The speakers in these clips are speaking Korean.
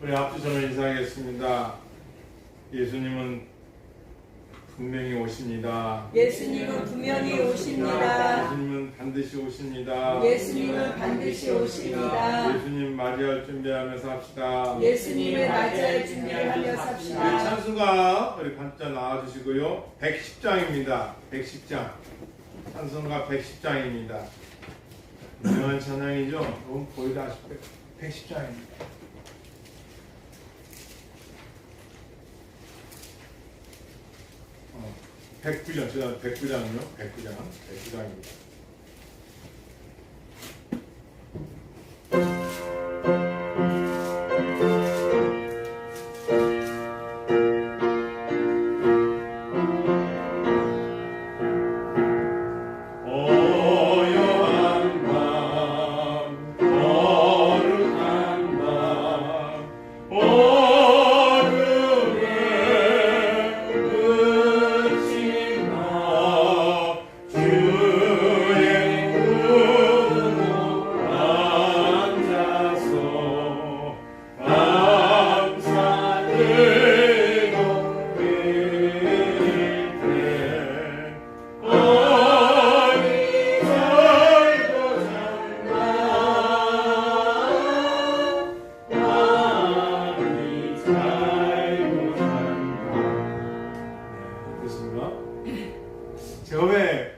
우리 앞서 저는 인사하겠습니다. 예수님은 분명히 오십니다. 예수님은 분명히 오십니다. 예수님은 반드시 오십니다. 예수님은 반드시 오십니다. 예수님 맞이할 준비하면서 합시다. 예수님을 맞이할 준비를 하며 우리 삽시다. 찬송가 우리 반짝 나와주시고요. 110장입니다. 110장. 찬송가 110장입니다. 유명한 찬양이죠. 너무 보이다 싶어요. 110장입니다. 백구장, 죄송합니다. 백구장이요. 백구장입니다. 제가 왜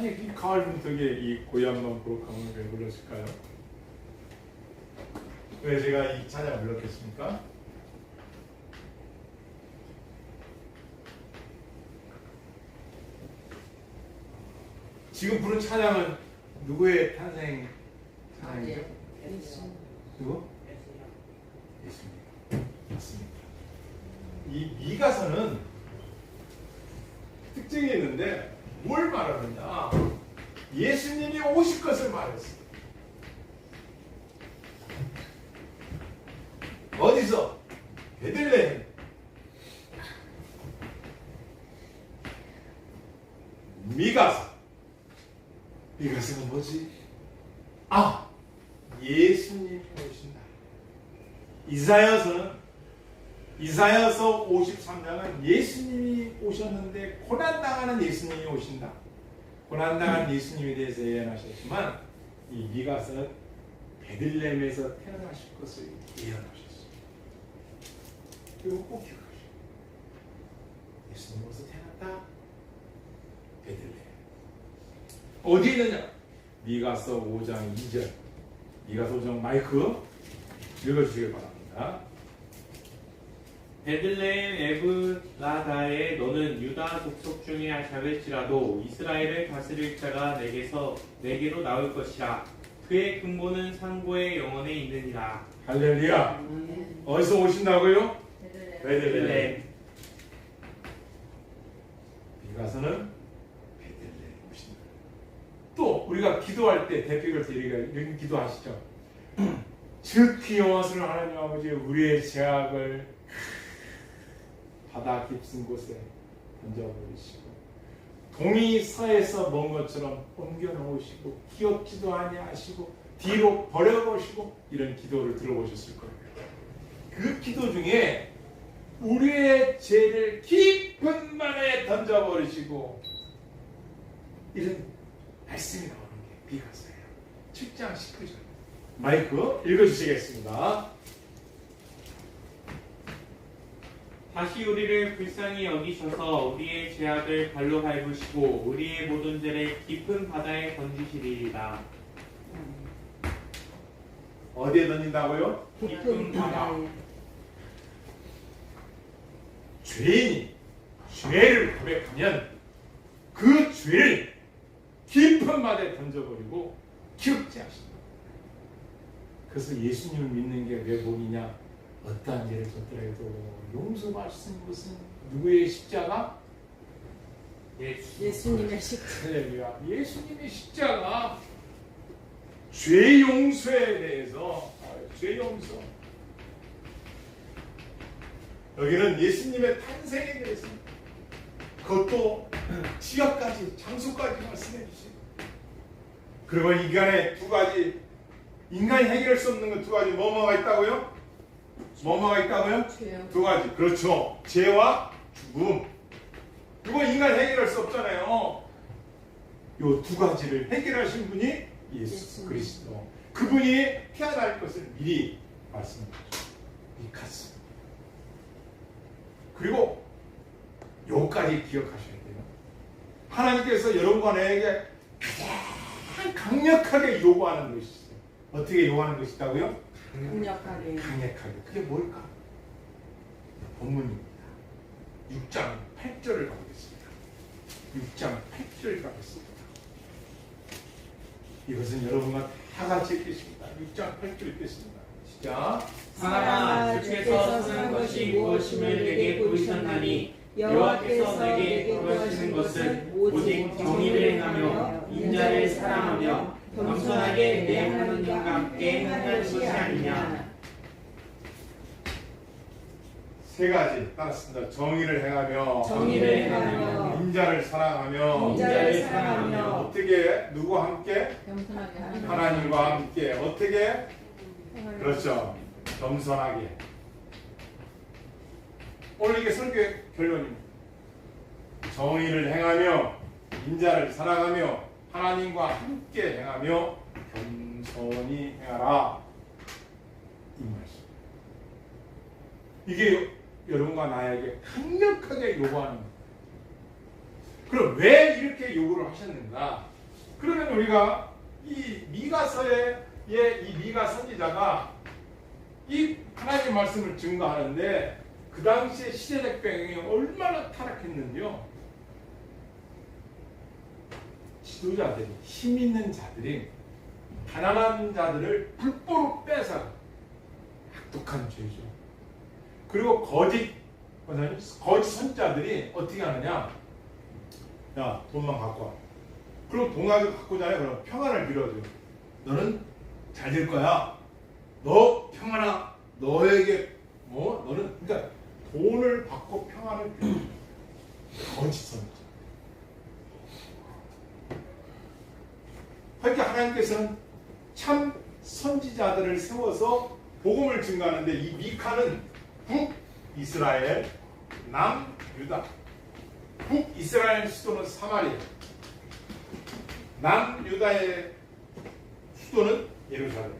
이 가을 문턱에 이 고향만 부록함을 왜 불렀을까요? 왜 제가 이 찬양을 불렀겠습니까? 지금 부른 찬양은 누구의 탄생 찬양이죠? 누구? 예수님. 맞습니다. 이 미가서는 특징이 있는데 뭘 말하느냐? 예수님이 오실 것을 말했어요. 어디서? 베들레헴. 미가서. 미가서는 뭐지? 예수님이 오신다. 이사야서 53장은 예수님이 오셨는데 고난당하는 예수님이 오신다. 고난당한 예수님에 대해서 예언하셨지만 이 미가서는 베들레헴에서 태어나실 것을 예언하셨어요. 그리고 꼭 기억하시오. 예수님 어디서 태어났다? 베들레헴. 어디에 있느냐? 미가서 5장 2절. 미가서 5장 마이크 읽어주시길 바랍니다. 베들레헴 에브라다에 너는 유다 족속 중에 작을지라도 이스라엘을 다스릴 자가 내게로 나올 것이라. 그의 근본은 상고의 영원에 있느니라. 할렐루야. 어디서 오신다고요? 베들레헴. 미가서는 베들레헴 오신다. 또 우리가 기도할 때 대표적으로 이런 기도하시죠. 즉히 영원하시는 하나님 아버지, 우리의 죄악을 바다 깊은 곳에 던져버리시고 동이 서에서 먼 것처럼 옮겨놓으시고 기억지도 아니하시고 뒤로 버려보시고 이런 기도를 들어보셨을 거예요. 그 기도 중에 우리의 죄를 깊은 바다에 던져버리시고 이런 말씀이 나오는 게 미가서예요. 7장 19절. 마이크 읽어주시겠습니다. 다시 우리를 불쌍히 여기셔서 우리의 죄악을 발로 밟으시고 우리의 모든 죄를 깊은 바다에 던지시리이다. 어디에 던진다고요? 깊은 바다. 죄인이 죄를 고백하면 그 죄를 깊은 바다에 던져버리고 기억지 하신다. 그래서 예수님을 믿는 게 왜 복이냐? 어떠한 죄를 졌더라도 용서받으신 것은 누구의 십자가? 예수님의 십자가. 할렐루야. 예수님의 십자가. 죄 용서에 대해서 죄 용서. 여기는 예수님의 탄생에 대해서 그것도 지역까지 장소까지 말씀해 주시고 그리고 인간의 두 가지 인간이 해결할 수 없는 것 두 가지 뭐가 있다고요? 뭐뭐가 있다고요? 죄요. 두 가지. 그렇죠. 죄와 죽음. 이거 인간 해결할 수 없잖아요. 요 두 가지를 해결하신 분이 예수 예수님. 그리스도. 그분이 태어날 것을 미리 말씀하셨죠. 미카스. 그리고 요까지 기억하셔야 돼요. 하나님께서 여러분과 나에게 가장 강력하게 요구하는 것이 있어요. 어떻게 요구하는 것이 있다고요? 강력하게. 강력하게. 그게 뭘까? 본문입니다. 6장 8절을 가보겠습니다. 6장 8절 가겠습니다. 이것은 여러분과 다 같이 읽겠습니다. 6장 8절 읽겠습니다. 시작. 사람아 주께서 쓰는 것이 무엇임을 내게 보이셨나니 여호와께서 내게 구하시는 것은 오직 정의를 행하며 인자를 사랑하며 겸손하게 내 하나님과 함께 행하는 것이 아니냐. 세 가지 따랐습니다. 정의를 행하며 정의를 행하며 인자를 사랑하며 인자를 사랑하며 어떻게 누구와 함께? 겸손하게 하며 하나님과 함께 어떻게? 그렇죠. 겸손하게. 오늘 이게 설교의 결론입니다. 정의를 행하며 인자를 사랑하며 하나님과 함께 행하며 겸손히 행하라. 이 말씀. 이게 여러분과 나에게 강력하게 요구하는 거예요. 그럼 왜 이렇게 요구를 하셨는가? 그러면 우리가 이 미가서의 이 미가 선지자가 이 하나님의 말씀을 증거하는데 그 당시에 시대적 배경이 얼마나 타락했는지요. 지도자들이, 힘 있는 자들이 가난한 자들을 불법으로 빼앗아 악독한 죄죠. 그리고 거짓 선자들이 어떻게 하느냐? 야, 돈만 갖고 와. 그럼 돈 갖고 오잖아요. 그럼 평안을 빌어줘요. 너는 잘 될 거야. 너 평안아. 너에게 너는 그러니까 돈을 받고 평안을 빌어줘. 거짓 선자. 그러니까 하나님께서는 참 선지자들을 세워서 복음을 증거하는데 이 미카는 북이스라엘, 남유다. 북이스라엘 수도는 사마리아, 남유다의 수도는 예루살렘.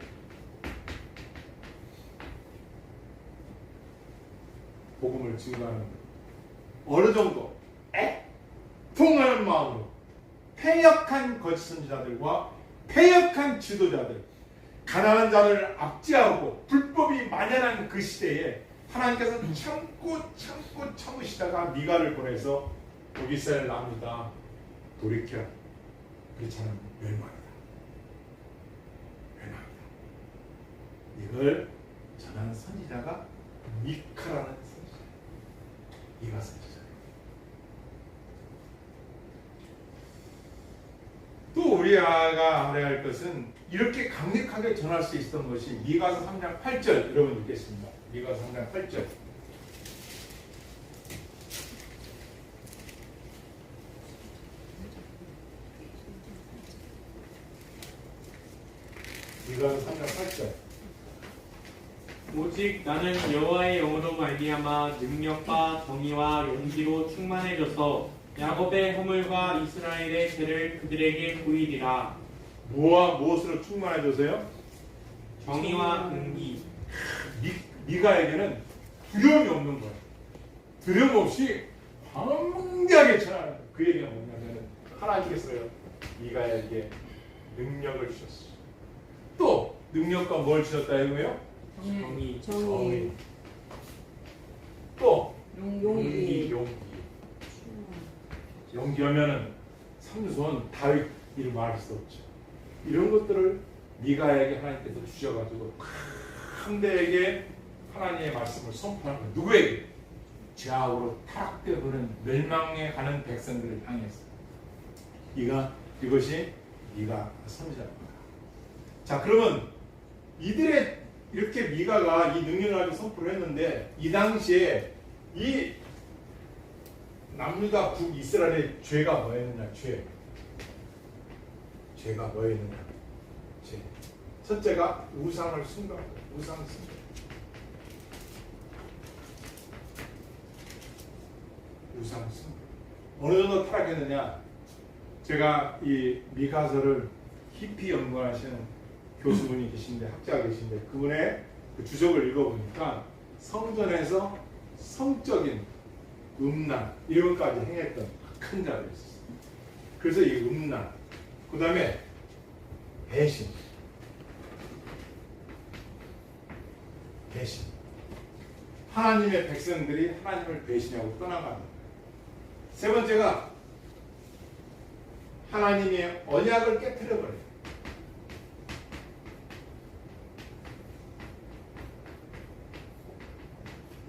복음을 증거하는 어느 정도 애통하는 마음으로 패역한 거짓 선지자들과 패역한 지도자들, 가난한 자를 압제하고 불법이 만연한 그 시대에 하나님께서 참으시다가 미가를 보내서 북이스라엘 남유다 돌이켜. 그렇지 않으면 멸망이다. 이걸 전하는 선지자가 미카라는 선지자. 미가 선지자. 또 우리가 알아야 할 것은 이렇게 강력하게 전할 수 있었던 것이 미가서 3장 8절 여러분 읽겠습니다. 미가서 3장 8절. 미가서 3장 8절. 오직 나는 여호와의 영으로 말미암아 능력과 정의와 용기로 충만해져서 야곱의 허물과 이스라엘의 죄를 그들에게 보이리라. 무엇과 무엇으로 충만해져서요? 정의와 공의. 미가에게는 두려움이 없는 거예요. 두려움 없이 광대하게 전하는 거예요. 그 얘기가 뭐냐면 하나님께서요 미가에게 능력을 주셨어요. 또 능력과 뭘 주셨다 이거예요? 정의. 정의. 또 용기. 용기하면은 삼손 다윗 이를 말할 수 없죠. 이런 것들을 미가에게 하나님께서 주셔가지고 강대에게 하나님의 말씀을 선포하는 거예요. 누구에게? 좌우로 타락되어버린 멸망에 가는 백성들을 향해서. 이것이 미가 선지자입니다. 자, 그러면 이들의 이렇게 미가가 이 능력을 가지고 선포를 했는데 이 당시에 이 남유다 북이스라엘의 죄가 뭐였느냐? 죄가 뭐였느냐? 첫째가 우상을 숭배한 거예요. 우상을 숭배. 우상숭. 어느 정도 타락했느냐? 제가 이 미가서를 깊이 연구하시는 교수분이 계신데, 학자가 계신데, 그분의 그 주석을 읽어보니까 성전에서 성적인 음란 이런 것까지 행했던 큰 자들이었어요. 그래서 이 음란, 그 다음에 배신, 하나님의 백성들이 하나님을 배신하고 떠나가는. 세 번째가 하나님의 언약을 깨트려버려요.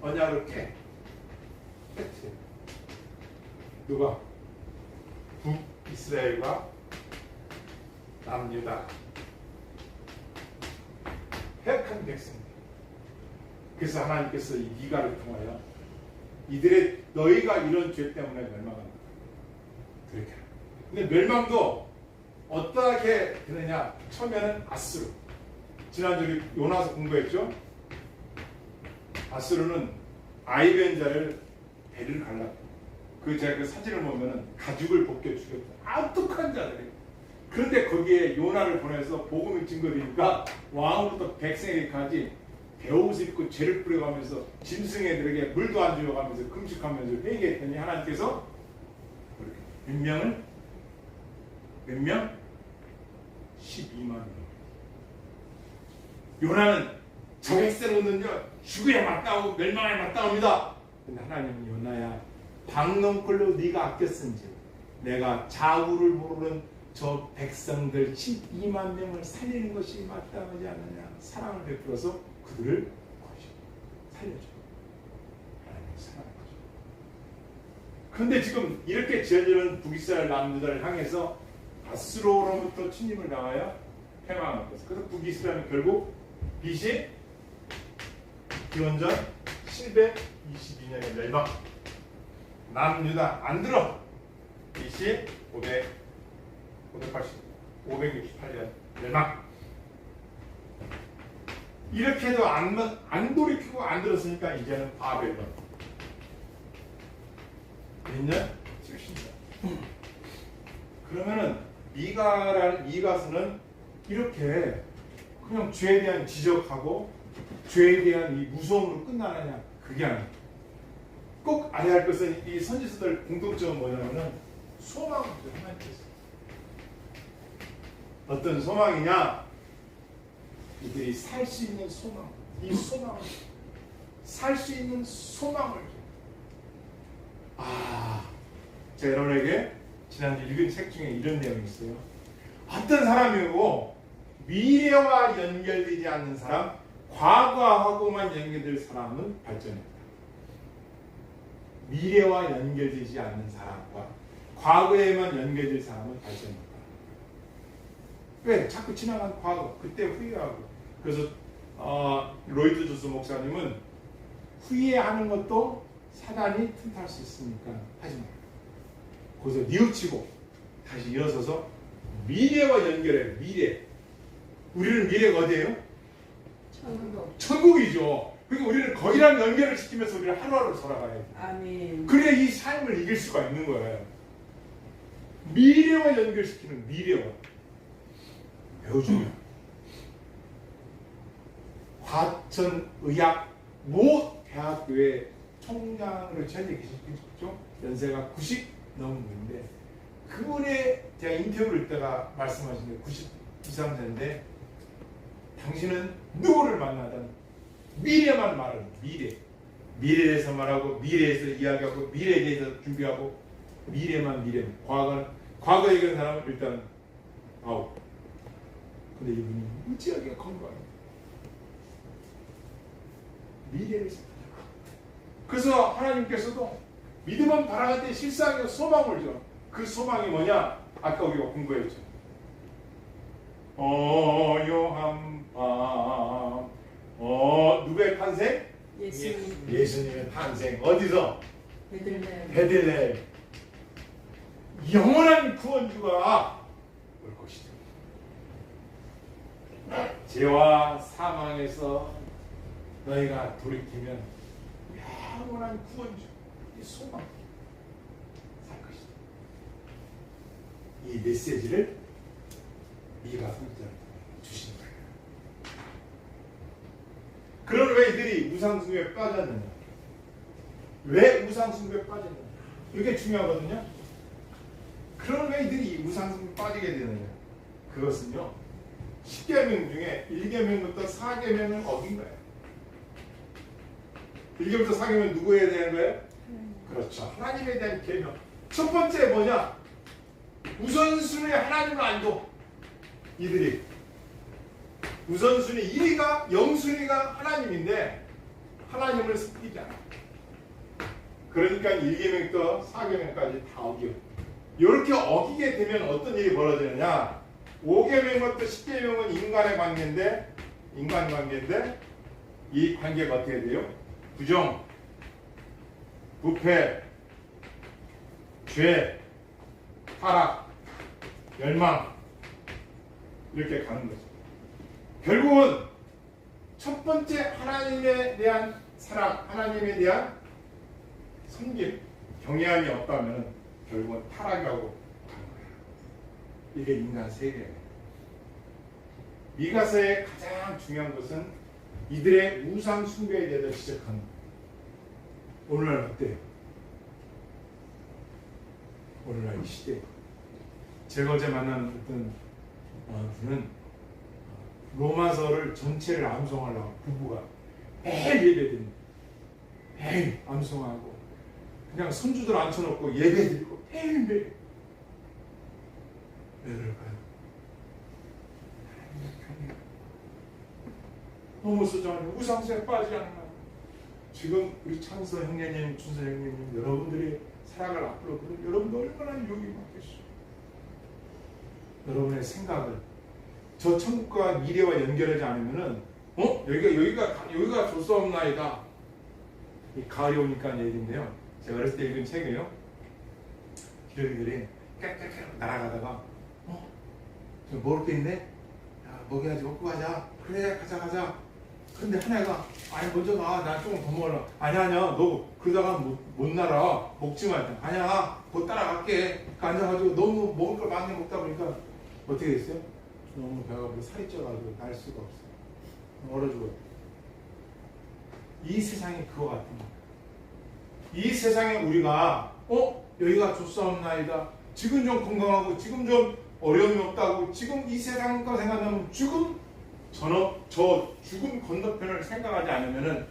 언약을 깨트려. 누가? 북이스라엘과 남유다. 택한 백성들. 그래서 하나님께서 이 미가를 통하여 이들의 너희가 이런 죄 때문에 멸망한다. 그렇게. 근데 멸망도 어떻게 되느냐? 처음에는 아수르. 지난주에 요나서 공부했죠? 아수르는 아이벤자를 배를 갈랐고, 제가 그 사진을 보면은 가죽을 벗겨 죽였다. 악독한 자들이. 그런데 거기에 요나를 보내서 복음을 증거되니까 왕으로부터 백성에게까지 배옷을 입고 죄를 뿌려가면서 짐승애들에게 물도 안 주어가면서 금식하면서 회개했더니 하나님께서 몇 명을? 몇 명? 12만 명. 요나는 저 백성은요 죽어야 마땅하고 멸망에 마땅합니다. 근데 하나님은 요나야, 박농걸로 네가 아꼈은지 내가 자우를 모르는 저 백성들 12만 명을 살리는 것이 마땅하지 않느냐. 사랑을 베풀어서 그들을 살려줘. 하나님의 사랑을 줘. 그런데 지금 이렇게 지어지는 북이스라엘 남유다를 향해서 아수로로부터 침입을 당하여 패망한 것을. 그래서 북이스라엘은 결국 BC 기원전 722년에 멸망. 남유다 안 들어. BC 568년 멸망. 이렇게 해도 안 돌이키고 안 들었으니까 이제는 바벨론. 몇 년? 70년. 그러면은 미가서는 이렇게 그냥 죄에 대한 지적하고 죄에 대한 이 무서움으로 끝나느냐? 그게 아니에요. 꼭 알아야 할 것은 이 선지서들 공통점은 뭐냐면은 소망이죠. 하나님께서 어떤 소망이냐? 이들이 살 수 있는 소망, 이 소망을, 살 수 있는 소망을. 제가 여러분에게 지난주 읽은 책 중에 이런 내용이 있어요. 어떤 사람이고 미래와 연결되지 않는 사람, 과거하고만 연결될 사람은 발전했다. 미래와 연결되지 않는 사람과 과거에만 연결될 사람은 발전했다. 왜? 자꾸 지나간 과거, 그때 후회하고. 그래서 로이드 조스 목사님은 후회하는 것도 사단이 틈탈 수 있으니까 하지 마. 거기서 뉘우치고 다시 일어서서 미래와 연결해. 미래. 우리는 미래가 어디예요? 천국이죠. 그러니까 우리는 거기랑 연결을 시키면서 우리는 하루하루 살아가야 돼. 아멘. 그래야 이 삶을 이길 수가 있는 거예요. 미래와 연결시키는 미래와. 매우 중요해요. 과천의학 모 대학교의 총장으로 전에 계셨죠. 연세가 90 넘은 분인데, 그분의 제가 인터뷰를 읽다가 말씀하신 게 93세인데, 당신은 누구를 만나든 미래만 말하는 미래에 대해서 말하고, 미래에서 이야기하고, 미래에 대해서 준비하고, 미래만. 과거 얘기하는 사람은 일단 아웃. 근데 이분이 무지하게 건강해요. 미래를 생각해요. 그래서 하나님께서도 믿음은 바라갈 때 실상의 소망을 줘. 그 소망이 뭐냐? 아까 우리가 공부했죠. 오요한 밤. 누구의 탄생? 예수님. 예수님의 탄생. 어디서? 베들레헴. 베들레헴. 영원한 구원주가 올 것이다. 죄와 사망에서 너희가 돌이키면 영원한 구원주, 이 소망. 이 메시지를 미가 선지자한테 주신 거예요. 그럼 왜 이들이 우상숭배에 빠졌느냐? 왜 우상숭배에 빠졌느냐? 이게 중요하거든요. 그럼 왜 이들이 우상숭배에 빠지게 되느냐? 그것은요, 10계명 중에 1계명부터 4계명을 어긴 거예요. 1계명부터 4계명은 누구에 대한 거예요? 그렇죠. 하나님에 대한 계명. 첫 번째 뭐냐? 우선순위 하나님을 안 둬. 이들이 우선순위 1위가 영순위가 하나님인데 하나님을 섬기지 않아. 그러니까 1계명부터 4계명까지 다 어겨. 이렇게 어기게 되면 어떤 일이 벌어지느냐? 5계명부터 10계명은 인간의 관계인데 이 관계가 어떻게 돼요? 부정, 부패, 죄, 타락, 멸망 이렇게 가는 거죠. 결국은 첫 번째 하나님에 대한 사랑, 하나님에 대한 섬김, 경외함이 없다면 결국은 타락하고 가는 거예요. 이게 인간 세계예요. 미가서의 가장 중요한 것은 이들의 우상 숭배에 대해서 지적하는 거예요. 오늘날 어때요? 오늘날 이 시대. 제가 어제 만난 어떤 분은 로마서를 전체를 암송하려고 부부가 매일 예배드립니다. 매일 암송하고 그냥 손주들 앉혀놓고 예배드리고 매일매일. 왜 그럴까요? 너무 소중하니 우상숭배에 빠지지 않는 거예요. 지금 우리 창서 형제님, 준서 형제님 여러분들이 사랑을 앞으로 그런 여러분들 얼마나 유혹이 많겠어요. 여러분의 생각을 저 천국과 미래와 연결하지 않으면은 여기가 좋사옵나이다. 이 가을이 오니까 얘기인데요. 제가 어렸을 때 읽은 책이에요. 기러기들이 깨끗하게 날아가다가 저 먹을 게 있네? 야, 먹여야지 먹고 가자. 그래 가자. 근데 하나가 아니 먼저 가. 나 조금 더 먹으려. 아니야 너 그러다가 못 날아. 먹지 마. 아니야 곧 따라갈게. 앉아가지고 너무 먹을 걸 많이 먹다 보니까 어떻게 됐어요? 너무 배가 부르고 살이 쪄가지고 날 수가 없어요. 얼어 죽어요. 이 세상이 그거 같은 거예요. 이 세상에 우리가 여기가 좋사옵나이다. 지금 좀 건강하고 지금 좀 어려움이 없다고 지금 이 세상 거 생각하면 죽음 저 죽음 건너편을 생각하지 않으면은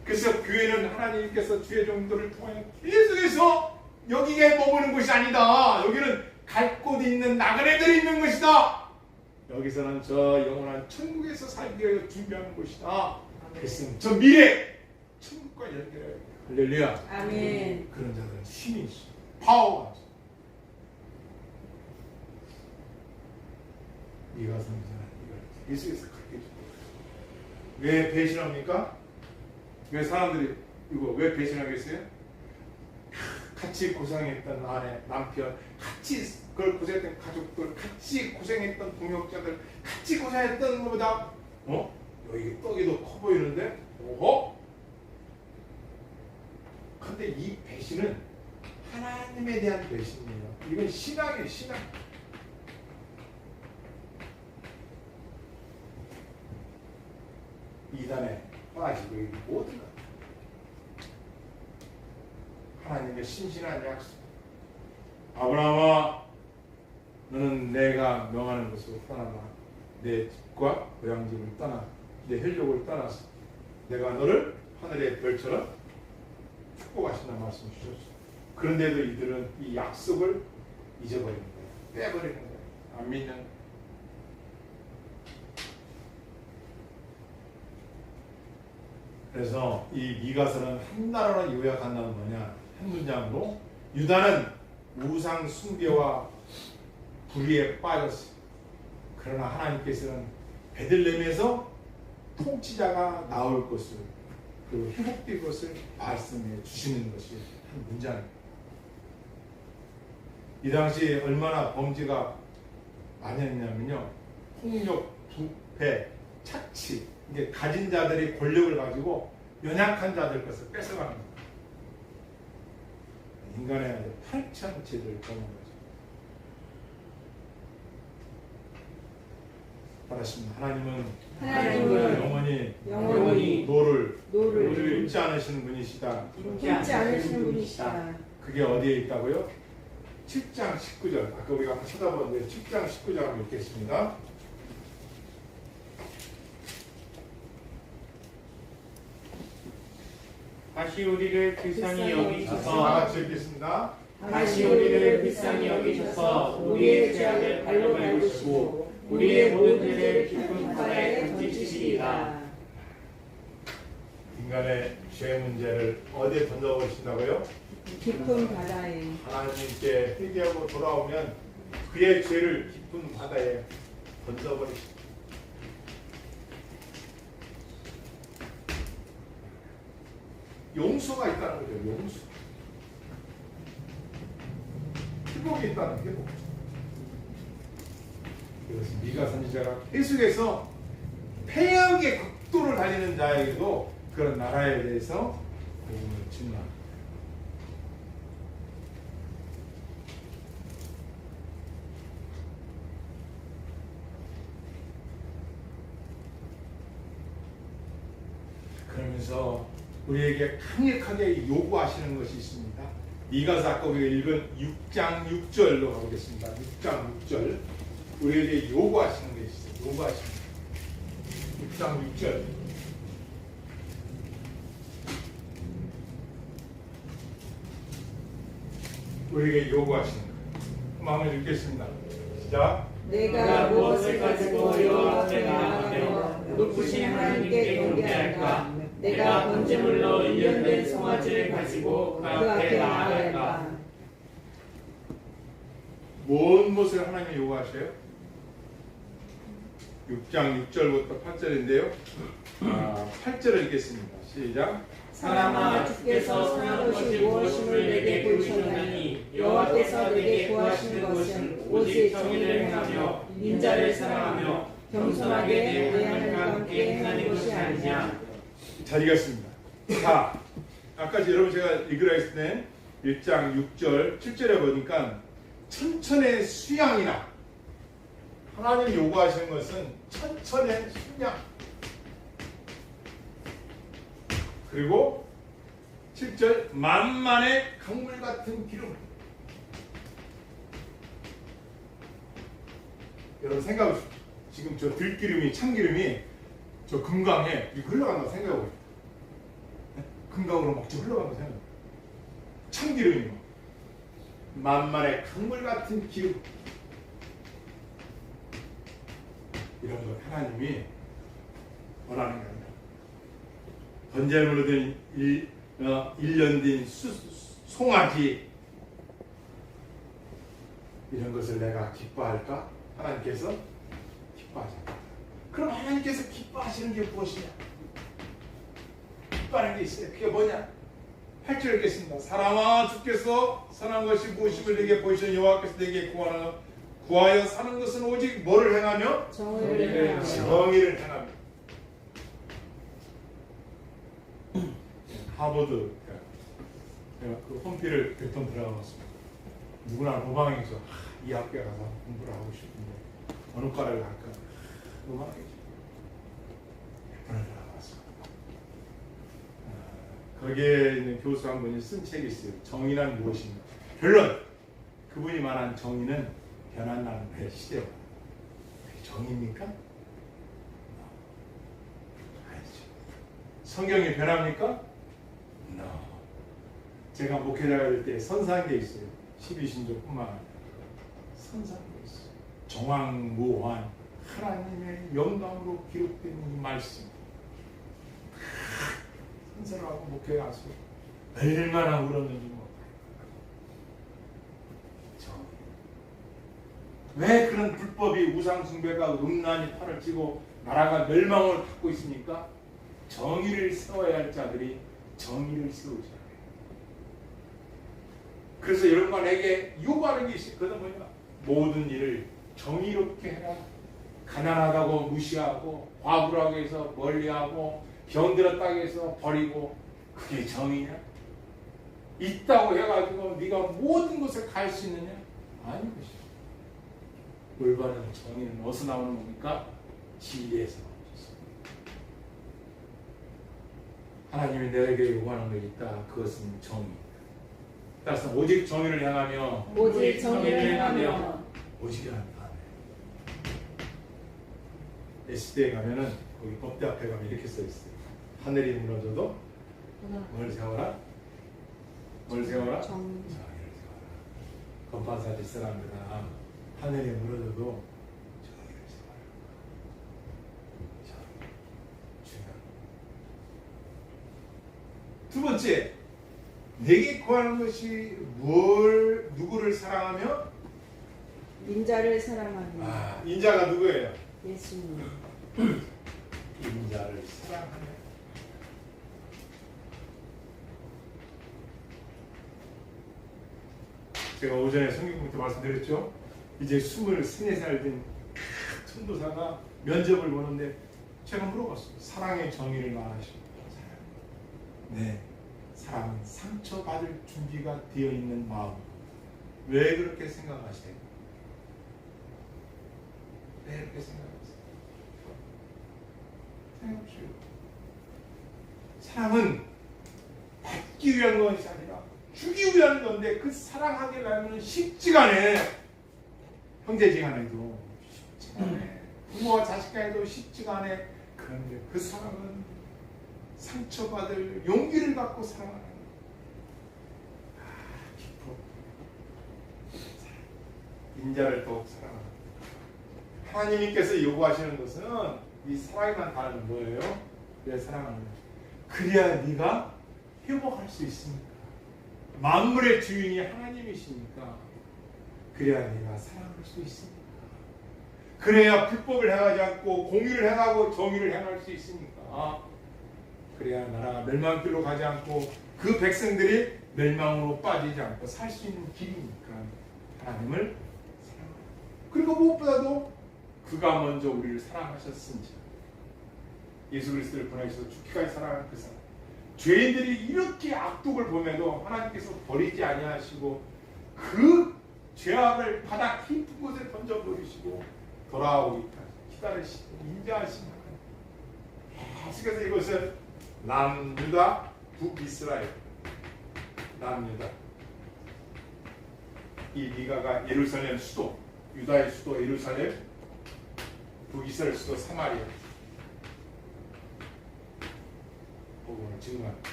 그래서 교회는 하나님께서 주의 종들을 통하여 계속해서 여기에 머무는 곳이 아니다. 여기는 갈 곳 있는 나그네들이 있는 것이다. 여기서는 저 영원한 천국에서 살기 위해 준비하는 곳이다. 그래서 저 미래 천국과 연결해야 돼. 할렐루야. 아멘. 그런 자들은 힘이 있어. 파워가 있어. 미가 선지자는 이걸 계속해서 그렇게 해주고. 왜 배신합니까? 왜 사람들이 이거 왜 배신하겠어요? 같이 고생했던 아내, 남편, 같이 그걸 고생했던 가족들, 같이 고생했던 동역자들, 같이 고생했던 것보다 여기 떡이 더 커 보이는데 근데 이 배신은 하나님에 대한 배신이에요. 이건 신앙이에요. 신앙. 이단에 빠지고 모든 것 하나님의 신실한 약속. 아브라함아 너는 내가 명하는 곳으로 떠나라. 내 집과 고향 집을 떠나 내 혈육을 떠나서 내가 너를 하늘의 별처럼 축복하신다는 말씀 주셨어요. 그런데도 이들은 이 약속을 잊어버리는 거예요. 빼버리는 거예요. 안 믿는 거예요. 그래서 이 미가서는 한 단어로 요약한다면 뭐냐? 한 문장으로 유다는 우상 숭배와 불의에 빠졌어요. 그러나 하나님께서는 베들레헴에서 통치자가 나올 것을 그 회복될 것을 말씀해 주시는 것이 한 문장입니다. 이 당시 얼마나 범죄가 많이 했냐면요. 폭력, 부패, 착취 이게 가진 자들이 권력을 가지고 연약한 자들 것을 뺏어가는 거예요. 인간의 8,000죄를 범한 거죠. 말하십니다. 하나님은 하나님은 영원히 영원히 노를 노를 품지 않으시는 분이시다. 품지 않으시는 분이시다. 그게 어디에 있다고요? 7장 19절. 아까 우리가 한번 쳐다봤는데 7장 19절 한번 읽겠습니다. 다시 우리를 불쌍히 다 여기셔서 같이 읽겠습니다. 다시 우리를 불쌍히 여기셔서 우리의 죄악을 발로 밟으시고 우리의 모든 죄를 깊은 바다에 던지시리이다. 인간의 죄 문제를 어디에 던져버리신다고요? 깊은 바다에 하나님께 회개하고 돌아오면 그의 죄를 깊은 바다에 던져버리십니다. 용서가 있다는 거죠. 용서. 회복이 있다는 회복. 그래서 미가 선지자가 계속해서 폐역의 극도를 달리는 자에게도 그런 나라에 대해서 복음을 증거합니다. 그러면서 우리에게 강력하게 요구하시는 것이 있습니다. 미가서 아까 우리가 읽은 6장 6절로 가보겠습니다. 6장 6절 우리에게 요구하시는 게 있어요. 요구하시는 거. 6장 6절 우리에게 요구하시는 거. 한번 읽겠습니다. 시작. 내가 무엇을 가지고 여호와 앞에 나아가며 높으신 하나님께 경배할까? 내가 번제물로 일련된 송아지를 가지고 그 앞에 나아갈까? 뭔 것을 하나님이 요구하셔요? 6장 6절부터 8절인데요. 8절을 읽겠습니다. 시작. 사람아 주께서 선한 것이 무엇임을 내게 보이셨나니 여호와께서 내게 구하시는 것은 오직 정의를 행하며 인자를 사랑하며 겸손하게 내 하나님과 함께 행하는 것이 아니냐. 잘 읽었습니다. 자, 아까 여러분 제가 읽으라 했을 때 1장 6절 7절에 보니까 천천의 수양이나 하나님이 요구하시는 것은 천천의 수양 그리고 7절 만만의 강물 같은 기름. 여러분 생각해보세요. 지금 저 들기름이 참기름이 저 금강에 이렇게 흘러간다고 생각해보세요. 금강으로 막 흘러간다고 생각해보세요. 참기름이 막 만만의 강물 같은 기름. 이런 걸 하나님이 원하는 겁니다. 번제물로 된 1년 된 송아지 이런 것을 내가 기뻐할까? 하나님께서 기뻐하지 않는다. 그럼 하나님께서 기뻐하시는 게 무엇이냐? 기뻐하는 게 있어요. 그게 뭐냐? 8절 읽겠습니다. 사람아 주께서 선한 것이 무엇임을 내게 보이시는 여호와께서 내게 구하여 사는 것은 오직 뭐를 행하며? 정의를 행하며 정의를 행하며. 하버드 제가 그 홈피를 몇 번 들어가봤습니다. 누구나 로망이죠. 이 학교에 가서 공부를 하고 싶은데 어느 과를 갈까? 로망이죠. 몇 번을 들어가봤습니다. 거기에 있는 교수 한 분이 쓴 책이 있어요. 정의란 무엇인가? 결론! 그분이 말한 정의는 변한다는 시대예요. 정의입니까? 아니죠. 성경이 변합니까? No. 제가 목회자가 될 때 선사한 게 있어요. 12신조뿐만 아니라 선사한 게 있어요. 정황무한 하나님의 영광으로 기록된 이 말씀. 선사를 하고 목회에 가서 얼마나 울었는지 몰라요. 왜 그런 불법이 우상숭배가 음란히 팔을 찌고 나라가 멸망을 갖고 있습니까? 정의를 세워야 할 자들이 정의를 세우지 않아요. 그래서 여러분과 내게 요구하는 게 있어요. 그건 뭐냐? 모든 일을 정의롭게 해라. 가난하다고 무시하고 과부라고 해서 멀리하고 병들었다고 해서 버리고 그게 정의냐? 있다고 해가지고 네가 모든 것을 갈 수 있느냐? 아닌 것이죠. 올바른 정의는 어디서 나오는 겁니까? 진리에서 멈췄습니다. 하나님이 내게 요구하는 것이 있다. 그것은 정의입니다. 따라서 오직 정의를 향하며 오직 정의를 행하며 오직이라는 단어. 시대에 가면은 거기 법대 앞에 가면 이렇게 써 있어요. 하늘이 무너져도 뭘 세워라? 뭘 세워라? 정 정의를 세워라. 건반사지 사람들아, 하늘이 무너져도 정의를 세워라. 중요한. 두 번째, 내게 구하는 것이 누구를 사랑하며? 인자를 사랑하며 인자가 누구예요? 예수님. 인자를 사랑하며. 제가 오전에 성경부터 말씀드렸죠. 이제 23살 된 천도사가 면접을 보는데 제가 물어봤어요. 사랑의 정의를 말하시고. 네, 사랑은 상처받을 준비가 되어 있는 마음. 왜 그렇게 생각하세요? 왜 그렇게 생각하세요? 생각하시오. 사랑은 받기 위한 것이 아니라 주기 위한 건데, 그 사랑하기라면 쉽지가 않네. 형제지간에도 쉽지가 않네. 부모와 자식간에도 쉽지가 않네. 그런데 그 사랑은 상처받을 용기를 갖고 사랑하는 거야. 깊어. 인자를 더욱 사랑하는 거야. 하나님께서 요구하시는 것은 이 사랑이라는 단어는 뭐예요? 왜 사랑하는 거야? 그래야 네가 회복할 수 있습니다. 만물의 주인이 하나님이시니까 그래야 네가 사랑할 수 있습니다. 그래야 불법을 행하지 않고 공의를 행하고 정의를 행할 수 있으니까 그래야 나라가 멸망길로 가지 않고 그 백성들이 멸망으로 빠지지 않고 살 수 있는 길이니까 하나님을 사랑합니다. 그리고 무엇보다도 그가 먼저 우리를 사랑하셨은지 예수 그리스도를 보내셔서 죽기까지 사랑하는 그 사랑. 죄인들이 이렇게 악독을 보면도 하나님께서 버리지 아니하시고 그 죄악을 바닥 깊은 곳에 던져버리시고 돌아오기까지 기다리시고 인자하시는 하나님. 계속해서 이것은 남유다 북이스라엘. 남유다. 이 미가가 예루살렘 수도, 유다의 수도 예루살렘, 북이스라엘 수도 사마리아. 복음을 증거합니다.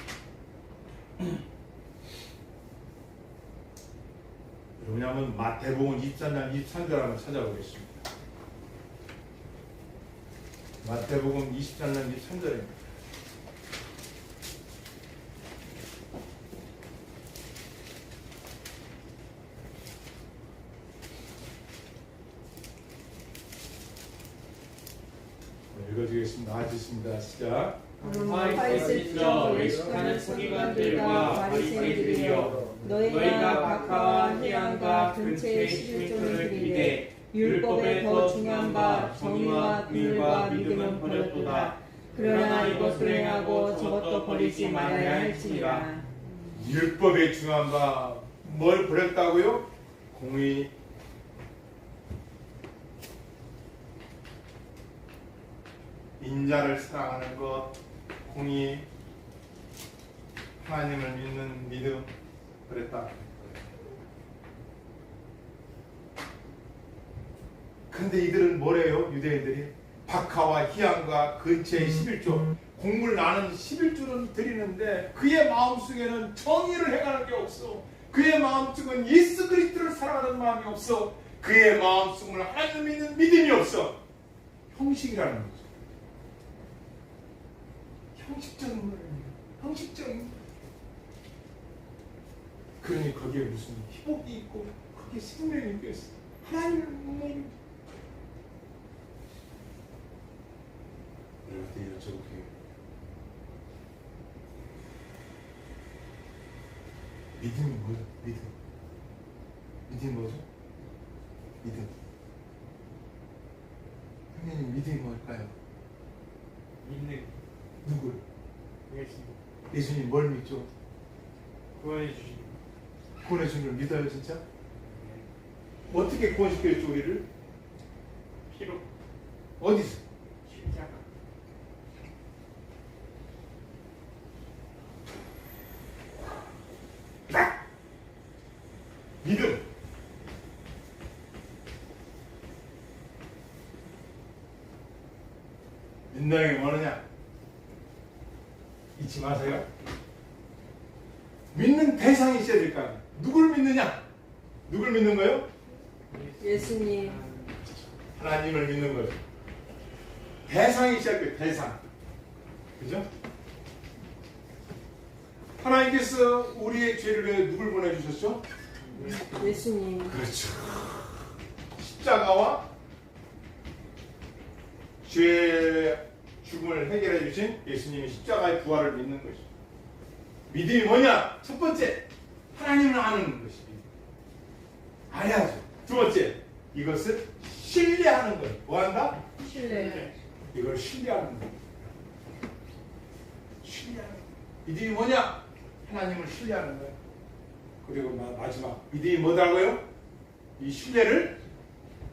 왜냐하면 마태복음 24장 23절 한번 찾아보겠습니다. 마태복음 24장 23절입니다. 읽어주겠습니다. 하겠습니다. 시작. 파리새인들여 외식하는 서기관들과 바리새인들이여 너희가 박하와 희양과 근처의 11조를 드리되 율법에 더 중요한 바 정의와 긍휼과 믿음은 버렸도다. 그러나 이것을 행하고 저것도 버리지 말아야 할지니라. 율법에 중요한 바 뭘 버렸다고요? 공의, 인자를 사랑하는 것, 공의, 하나님을 믿는 믿음 그랬다. 근데 이들은 뭐래요? 유대인들이 박하와 희양과 근처의 11조 공물 나는 11조는 드리는데 그의 마음속에는 정의를 행하는 게 없어. 그의 마음속은 예수 그리스도를 사랑하는 마음이 없어. 그의 마음속은 하나님을 믿는 믿음이 없어. 형식이라는 거죠. 형식적인 말입니다. 형식적인 말. 그러니 거기에 무슨 희복이 있고 거기에 생명이 있겠어. 하나님을 믿는 여러분들 여쭤볼게요. 믿음이 뭐죠? 믿음. 믿음이 뭐죠? 믿음. 형님 믿음이 뭘까요? 믿는 누굴? 예수님 예수님 뭘 믿죠? 구원해 주시고 구원해 주는 걸 믿어요 진짜? 어떻게 구원시켜줬죠 우리를? 피로 어디서? 믿음. 믿는 게 뭐느냐? 잊지 마세요. 믿는 대상이 있어야 될 거 아니에요. 누굴 믿느냐? 누굴 믿는 거예요? 예수님. 하나님을 믿는 거예요. 대상이 있어야 돼요. 대상. 그죠? 하나님께서 우리의 죄를 위해 누굴 보내주셨죠? 예수님. 그렇죠. 십자가와 죄의 죽음을 해결해 주신 예수님이 십자가의 부활을 믿는 것이죠. 믿음이 뭐냐? 첫 번째, 하나님을 아는 것이 알아야죠. 두 번째, 이것을 신뢰하는 거예요. 뭐 한다? 신뢰. 이걸 신뢰하는 거예요. 신뢰하는 거예요. 믿음이 뭐냐? 하나님을 신뢰하는 거예요. 그리고 마지막, 믿음이 뭐라고요? 이 신뢰를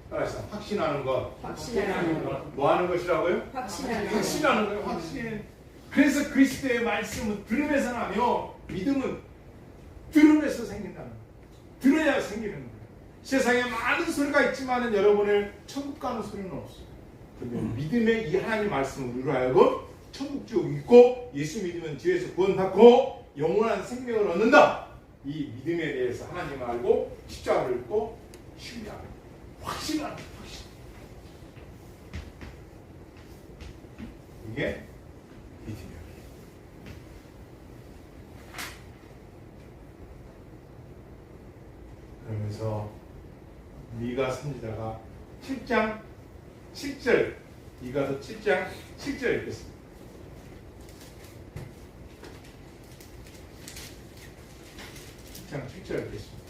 따라서 확신하는 것. 확신하는 것. 뭐 하는 것이라고요? 확신하는 것. 확신하는 거예요. 확신. 그래서 그리스도의 말씀은 들음에서 나며 믿음은 들음에서 생긴다는 거예요. 들어야 생기는 거예요. 세상에 많은 소리가 있지만 여러분의 천국 가는 소리는 없어요. 근데 믿음의 이 하나님 말씀을 우리로 하여금 천국 쭉 있고 예수 믿으면 뒤에서 구원받고 영원한 생명을 얻는다. 이 믿음에 대해서 하나님을 알고 십자가를 읽고 신뢰하고 확신하는 확신. 이게 믿음이에요. 그러면서 미가 선지자가 7장 7절 이가서 7장 7절 읽겠습니다. 7장 7절 읽겠습니다.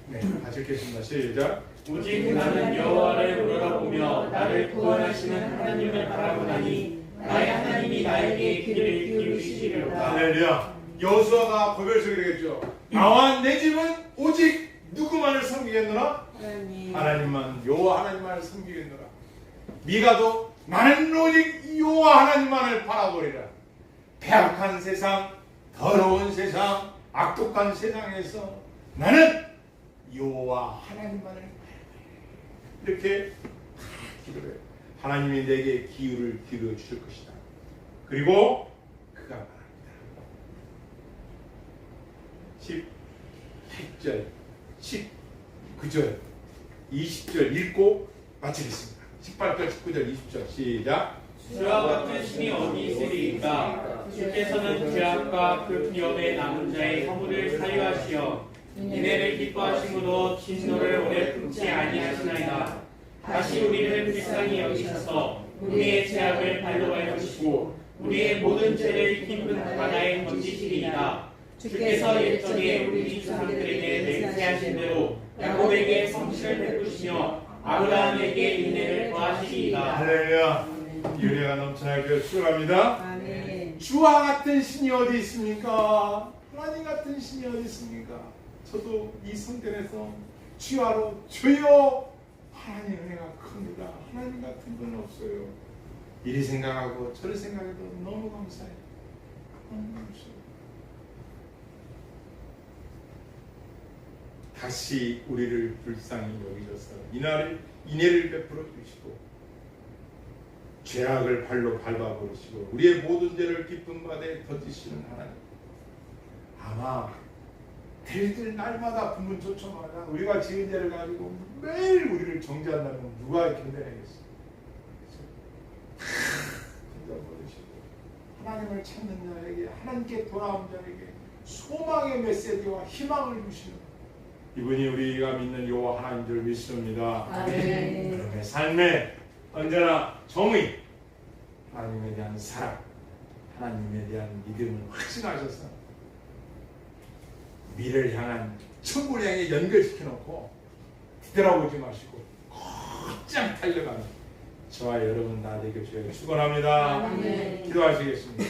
네, 같이 읽겠습니다. 시작. 오직 나는 여호와를 우러러보며 나를 구원하시는 하나님을 바라보나니 나의 하나님이 나에게 귀를 기울이시리로다. 할렐루야. 여호수아가 고별에서 그러겠죠. 나와 내 집은 오직 누구만을 섬기겠노라? 하나님. 하나님만, 여호와 하나님만을 섬기겠노라. 미가도 나는 오직 여호와 하나님만을 바라보리라. 패악한 세상, 더러운 세상, 악독한 세상에서 나는 여호와 하나님만을 바라보리라. 이렇게 기도해요. 하나님이 내게 기회를 기울여 주실 것이다. 그리고 그가 말합니다. 18절, 19절, 20절 읽고 마치겠습니다. 18절, 19절, 20절 시작. 주와 같은 신이 어디 있으리이까? 주께서는 죄악과 그 비염에 남은 자의 허물을 사유하시어 이내를 기뻐하심으로 진노를 오래 품지 아니하시나이다. 다시 우리를 불쌍히 여기셔서 우리의 죄악을 발로 밟으시고 우리의 모든 죄를 깊은 바다에 던지시리이다. 주께서 옛전에 우리 조상들에게 맹세하신 대로 야곱에게 성실을 베푸시며 아브라함에게 인내를 더하시리이다. 할렐루야. 은혜가 넘쳐나게 축원합니다. 아멘. 주와 같은 신이 어디 있습니까? 하나님 같은 신이 어디 있습니까? 저도 이 성전에서 주야로 주여 하나님 은혜가 큽니다. 하나님 같은 분 없어요. 이리 생각하고 저리 생각해도 너무 감사해요. 너무 감사해요. 다시 우리를 불쌍히 여기셔서 인애를 베풀어 주시고 죄악을 발로 밟아버리시고 우리의 모든 죄를 깊은 바다에 던지시는 하나님. 아마 대들 날마다 부문 조청하나 우리가 지은 죄를 가지고 매일 우리를 정죄한다면 누가 견뎌내겠어요? 던져버리시고 하나님을 찾는 자에게 하나님께 돌아온 자에게 소망의 메시지와 희망을 주시는 이분이 우리가 믿는 여호와 하나님 줄 믿습니다. 아멘. 그러면 삶에 언제나 정의, 하나님에 대한 사랑, 하나님에 대한 믿음을 확신하셔서 미래를 향한 천국을 향해 연결시켜 놓고 뒤돌아보지 마시고 곧장 달려가는 저와 여러분 다 되게 주여 축원합니다. 아멘. 기도하시겠습니다.